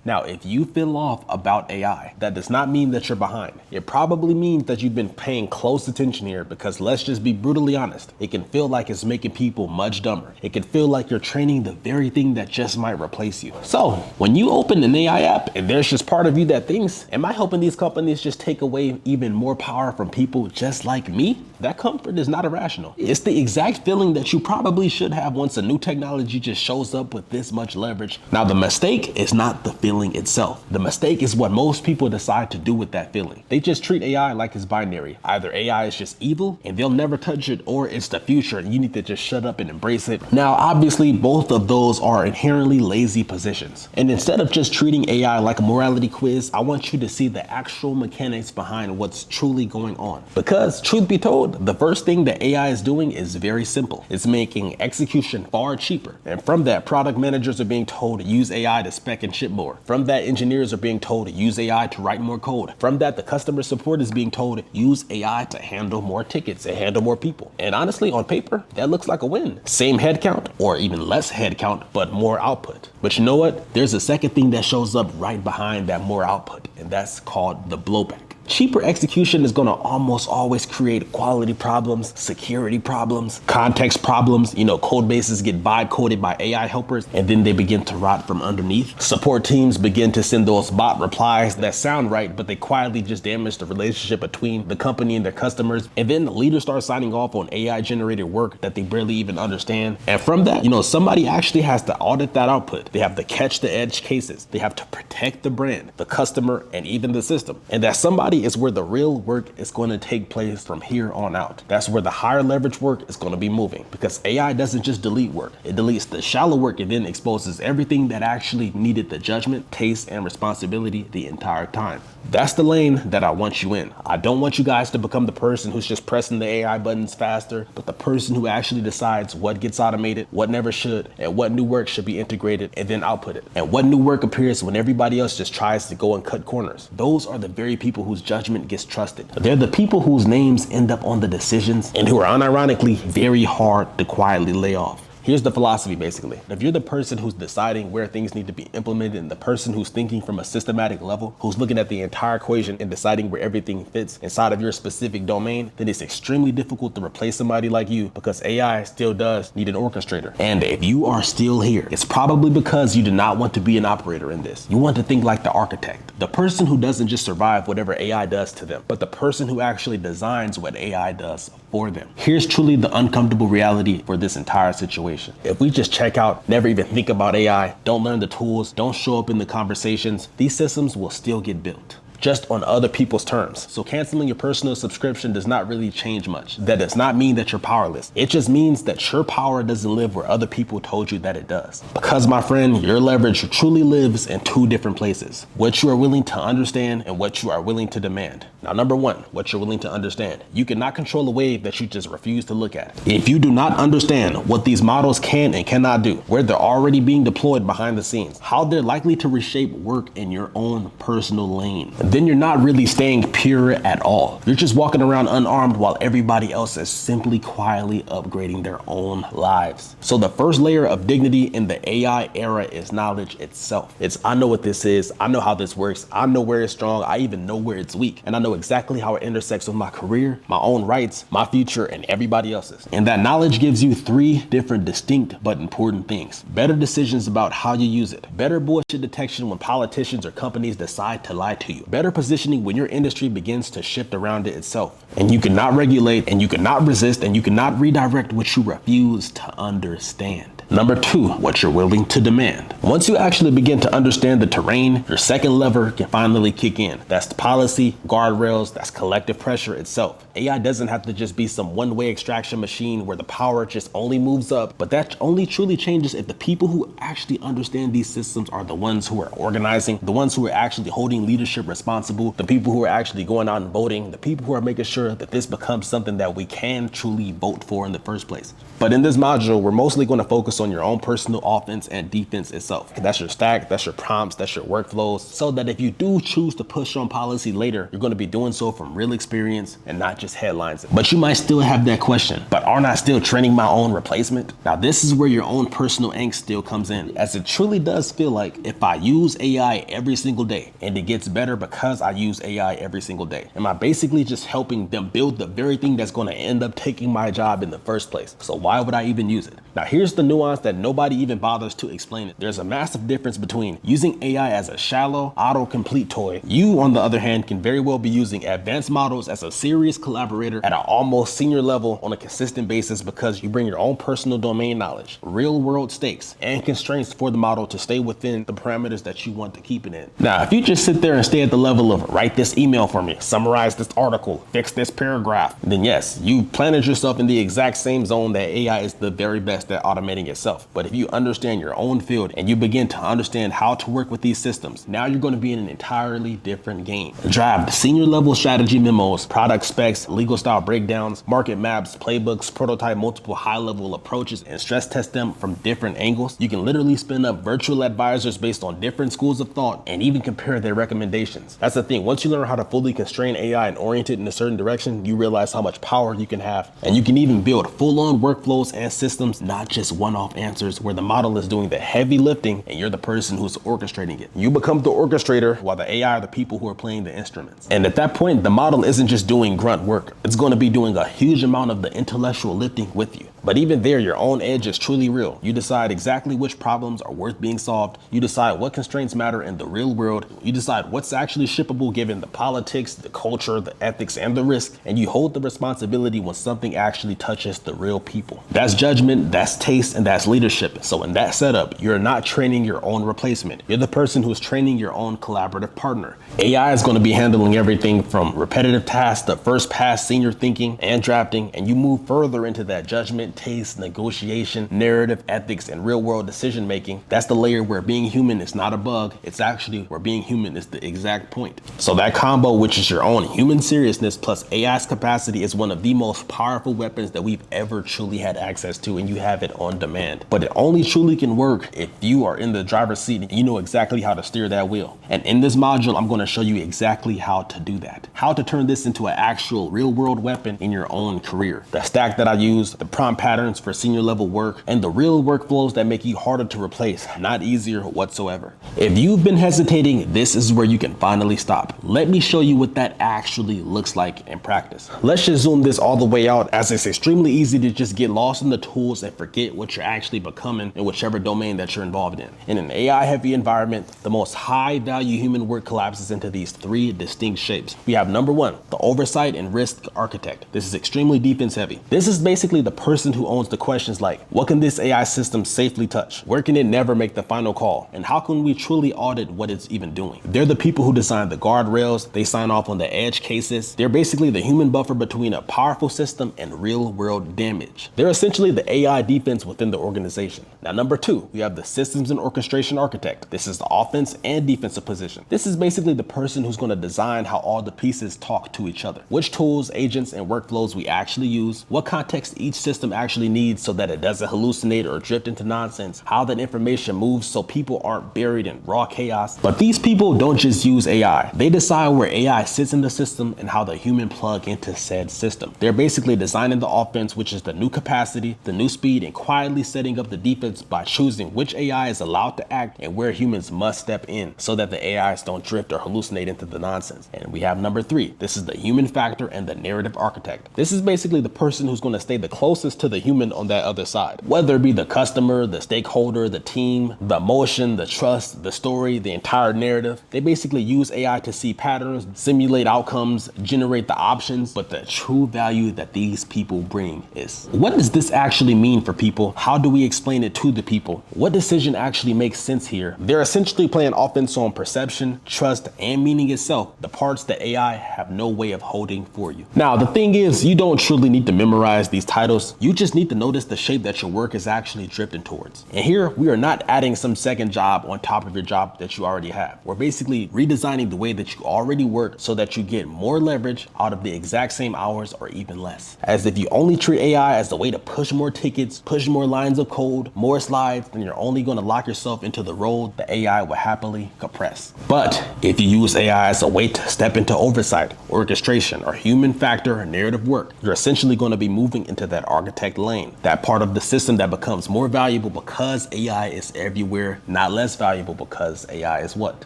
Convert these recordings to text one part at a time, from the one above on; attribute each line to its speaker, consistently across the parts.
Speaker 1: Now, if you feel off about AI, that does not mean that you're behind. It probably means that you've been paying close attention here because let's just be brutally honest. It can feel like it's making people much dumber. It can feel like you're training the very thing that just might replace you. So when you open an AI app and there's just part of you that thinks, am I helping these companies just take away even more power from people just like me? That comfort is not irrational. It's the exact feeling that you probably should have once a new technology just shows up with this much leverage. Now, the mistake is not the feeling itself. The mistake is what most people decide to do with that feeling. They just treat AI like it's binary. Either AI is just evil and they'll never touch it, or it's the future and you need to just shut up and embrace it. Now, obviously, both of those are inherently lazy positions. And instead of just treating AI like a morality quiz, I want you to see the actual mechanics behind what's truly going on. Because truth be told, the first thing that AI is doing is very simple. It's making execution far cheaper. And from that, product managers are being told to use AI to spec and ship more. From that, engineers are being told to use AI to write more code. From that, the customer support is being told to use AI to handle more tickets and handle more people. And honestly, on paper, that looks like a win. Same headcount or even less headcount, but more output. But you know what? There's a second thing that shows up right behind that more output, and that's called the blowback. Cheaper execution is gonna almost always create quality problems, security problems, context problems. Code bases get vibe coded by AI helpers and then they begin to rot from underneath. Support teams begin to send those bot replies that sound right, but they quietly just damage the relationship between the company and their customers. And then the leaders start signing off on AI generated work that they barely even understand. And from that, somebody actually has to audit that output. They have to catch the edge cases. They have to protect the brand, the customer, and even the system. And that somebody is where the real work is going to take place from here on out. That's where the higher leverage work is going to be moving, because AI doesn't just delete work. It deletes the shallow work and then exposes everything that actually needed the judgment, taste, and responsibility the entire time. That's the lane that I want you in. I don't want you guys to become the person who's just pressing the AI buttons faster, but the person who actually decides what gets automated, what never should, and what new work should be integrated and then outputted. And what new work appears when everybody else just tries to go and cut corners. Those are the very people whose judgment gets trusted. They're the people whose names end up on the decisions and who are unironically very hard to quietly lay off. Here's the philosophy, basically. If you're the person who's deciding where things need to be implemented and the person who's thinking from a systematic level, who's looking at the entire equation and deciding where everything fits inside of your specific domain, then it's extremely difficult to replace somebody like you, because AI still does need an orchestrator. And if you are still here, it's probably because you do not want to be an operator in this. You want to think like the architect, the person who doesn't just survive whatever AI does to them, but the person who actually designs what AI does for them. Here's truly the uncomfortable reality for this entire situation. If we just check out, never even think about AI, don't learn the tools, don't show up in the conversations, these systems will still get built, just on other people's terms. So canceling your personal subscription does not really change much. That does not mean that you're powerless. It just means that your power doesn't live where other people told you that it does. Because, my friend, your leverage truly lives in two different places: what you are willing to understand and what you are willing to demand. Now, number one, what you're willing to understand. You cannot control a wave that you just refuse to look at. If you do not understand what these models can and cannot do, where they're already being deployed behind the scenes, how they're likely to reshape work in your own personal lane, then you're not really staying pure at all. You're just walking around unarmed while everybody else is simply quietly upgrading their own lives. So the first layer of dignity in the AI era is knowledge itself. It's, I know what this is, I know how this works, I know where it's strong, I even know where it's weak, and I know exactly how it intersects with my career, my own rights, my future, and everybody else's. And that knowledge gives you three different distinct but important things: better decisions about how you use it, better bullshit detection when politicians or companies decide to lie to you, better positioning when your industry begins to shift around it itself. And you cannot regulate, and you cannot resist, and you cannot redirect what you refuse to understand. Number two, what you're willing to demand. Once you actually begin to understand the terrain, your second lever can finally kick in. That's the policy, guardrails, that's collective pressure itself. AI doesn't have to just be some one-way extraction machine where the power just only moves up, but that only truly changes if the people who actually understand these systems are the ones who are organizing, the ones who are actually holding leadership responsible, the people who are actually going out and voting, the people who are making sure that this becomes something that we can truly vote for in the first place. But in this module, we're mostly going to focus focus on your own personal offense and defense itself. That's your stack, that's your prompts, that's your workflows, so that if you do choose to push on policy later, you're going to be doing so from real experience and not just headlines. But you might still have that question, but aren't I still training my own replacement? Now this is where your own personal angst still comes in, as it truly does feel like if I use AI every single day and it gets better because I use AI every single day, am I basically just helping them build the very thing that's going to end up taking my job in the first place? So why would I even use it? Now here's the nuance that nobody even bothers to explain it. There's a massive difference between using AI as a shallow autocomplete toy. You, on the other hand, can very well be using advanced models as a serious collaborator at an almost senior level on a consistent basis, because you bring your own personal domain knowledge, real world stakes, and constraints for the model to stay within the parameters that you want to keep it in. Now, if you just sit there and stay at the level of write this email for me, summarize this article, fix this paragraph, then yes, you planted yourself in the exact same zone that AI is the very best at automating itself. But if you understand your own field and you begin to understand how to work with these systems, now you're going to be in an entirely different game. Draft senior level strategy memos, product specs, legal style breakdowns, market maps, playbooks, prototype multiple high level approaches, and stress test them from different angles. You can literally spin up virtual advisors based on different schools of thought and even compare their recommendations. That's the thing. Once you learn how to fully constrain AI and orient it in a certain direction, you realize how much power you can have. And you can even build full-on workflows and systems, not just one-off answers where the model is doing the heavy lifting and you're the person who's orchestrating it. You become the orchestrator while the AI are the people who are playing the instruments. And at that point, the model isn't just doing grunt work. It's going to be doing a huge amount of the intellectual lifting with you. But even there, your own edge is truly real. You decide exactly which problems are worth being solved. You decide what constraints matter in the real world. You decide what's actually shippable given the politics, the culture, the ethics, and the risk. And you hold the responsibility when something actually touches the real people. That's judgment, that's taste, and that's leadership. So in that setup, you're not training your own replacement. You're the person who's training your own collaborative partner. AI is going to be handling everything from repetitive tasks to first pass senior thinking and drafting, and you move further into that judgment, taste, negotiation, narrative, ethics, and real world decision making. That's the layer where being human is not a bug. It's actually where being human is the exact point. So that combo, which is your own human seriousness plus AI's capacity, is one of the most powerful weapons that we've ever truly had access to, and you have it on demand. But it only truly can work if you are in the driver's seat and you know exactly how to steer that wheel. And in this module, I'm going to show you exactly how to do that. How to turn this into an actual real world weapon in your own career. The stack that I use, the prompt patterns for senior level work, and the real workflows that make you harder to replace, not easier whatsoever. If you've been hesitating, this is where you can finally stop. Let me show you what that actually looks like in practice. Let's just zoom this all the way out, as it's extremely easy to just get lost in the tools and forget what you're actually becoming in whichever domain that you're involved in. In an AI heavy environment, the most high value human work collapses into these three distinct shapes. We have number one, the oversight and risk architect. This is extremely defense heavy. This is basically the person who owns the questions like, what can this AI system safely touch? Where can it never make the final call? And how can we truly audit what it's even doing? They're the people who design the guardrails. They sign off on the edge cases. They're basically the human buffer between a powerful system and real world damage. They're essentially the AI defense within the organization. Now, number two, we have the systems and orchestration architect. This is the offense and defensive position. This is basically the person who's going to design how all the pieces talk to each other, which tools, agents, and workflows we actually use, what context each system actually needs so that it doesn't hallucinate or drift into nonsense, how that information moves so people aren't buried in raw chaos. But these people don't just use AI. They decide where AI sits in the system and how the human plug into said system. They're basically designing the offense, which is the new capacity, the new speed, and quietly setting up the defense by choosing which AI is allowed to act and where humans must step in so that the AIs don't drift or hallucinate into the nonsense. And we have number three. This is the human factor and the narrative architect. This is basically the person who's going to stay the closest to the human on that other side, whether it be the customer, the stakeholder, the team, the emotion, the trust, the story, the entire narrative. They basically use AI to see patterns, simulate outcomes, generate the options, but the true value that these people bring is, what does this actually mean for people? How do we explain it to the people? What decision actually makes sense here? They're essentially playing offense on perception, trust, and meaning itself, the parts that AI have no way of holding for you. Now, the thing is, you don't truly need to memorize these titles. You just need to notice the shape that your work is actually drifting towards. And here, we are not adding some second job on top of your job that you already have. We're basically redesigning the way that you already work so that you get more leverage out of the exact same hours or even less. As if you only treat AI as the way to push more tickets, push more lines of code, more slides, then you're only going to lock yourself into the role the AI will happily compress. But if you use AI as a way to step into oversight, orchestration, or human factor narrative work, you're essentially going to be moving into that architect lane, that part of the system that becomes more valuable because AI is everywhere, not less valuable because AI is what?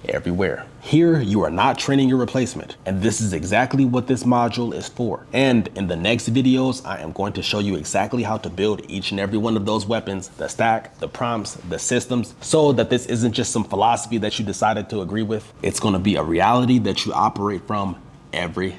Speaker 1: Everywhere. Here, you are not training your replacement, and this is exactly what this module is for. And in the next videos, I am going to show you exactly how to build each and every one of those weapons, the stack, the prompts, the systems, so that this isn't just some philosophy that you decided to agree with. It's going to be a reality that you operate from every